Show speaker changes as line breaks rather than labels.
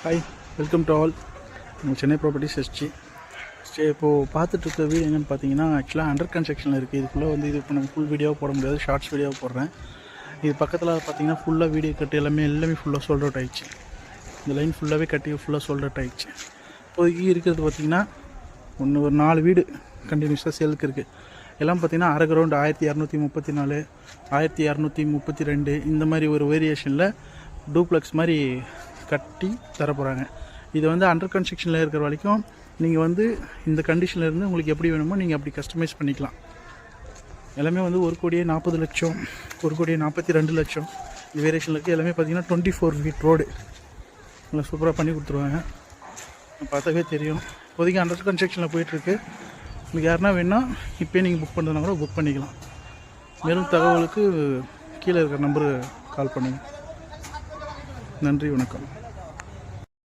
Hi, welcome to all. நம்ம Chennai properties SG. இப்போது பார்த்துட்ருக்க வீடு என்னென்னு பார்த்தீங்கன்னா, ஆக்சுவலாக அண்டர் கன்ஸ்ட்ரக்ஷனில் இருக்குது. இதுக்குள்ளே வந்து இது இப்போ நம்ம ஃபுல் வீடியோவாக போட முடியாது, ஷார்ட்ஸ் வீடியோவாக போடுறேன். இது பக்கத்தில் பார்த்தீங்கன்னா ஃபுல்லாக வீடியோ கட்டி எல்லாமே ஃபுல்லாக சோல்ட் அவுட் ஆகிடுச்சு. இந்த லைன் ஃபுல்லாகவே கட்டி ஃபுல்லாக சோல்ட் அவுட் ஆகிடுச்சு. இப்போதைக்கு இருக்கிறது பார்த்திங்கன்னா ஒரு 4 வீடு கண்டினியூஸாக சேலுக்கு இருக்குது. எல்லாம் பார்த்திங்கன்னா அரை கிரவுண்ட் 1234, 1232 இந்த மாதிரி ஒரு வேரியேஷனில் டூப்ளெக்ஸ் மாதிரி கட்டி தர போகிறாங்க. இது வந்து அண்டர் கன்ஸ்ட்ரக்ஷனில் இருக்கிற வரைக்கும் நீங்கள் வந்து இந்த கண்டிஷனில் இருந்து உங்களுக்கு எப்படி வேணுமோ நீங்கள் அப்படி கஸ்டமைஸ் பண்ணிக்கலாம். எல்லாமே வந்து 1,40,00,000, 1,42,00,000 இந்த வேரியேஷனில் இருக்குது. எல்லாமே பார்த்திங்கன்னா 24 ஃபீட் ரோடு நல்லா சூப்பராக பண்ணி கொடுத்துருவாங்க. பார்த்தாவே தெரியும். இப்போதைக்கு அண்டர் கன்ஸ்ட்ரக்ஷனில் போயிட்டுருக்கு. உங்களுக்கு யாருன்னா வேணால் இப்போயே நீங்கள் புக் பண்ணுறதுனா கூட புக் பண்ணிக்கலாம். மேலும் தகவலுக்கு கீழே இருக்கிற நம்பரு கால் பண்ணுங்கள். நன்றி, வணக்கம்.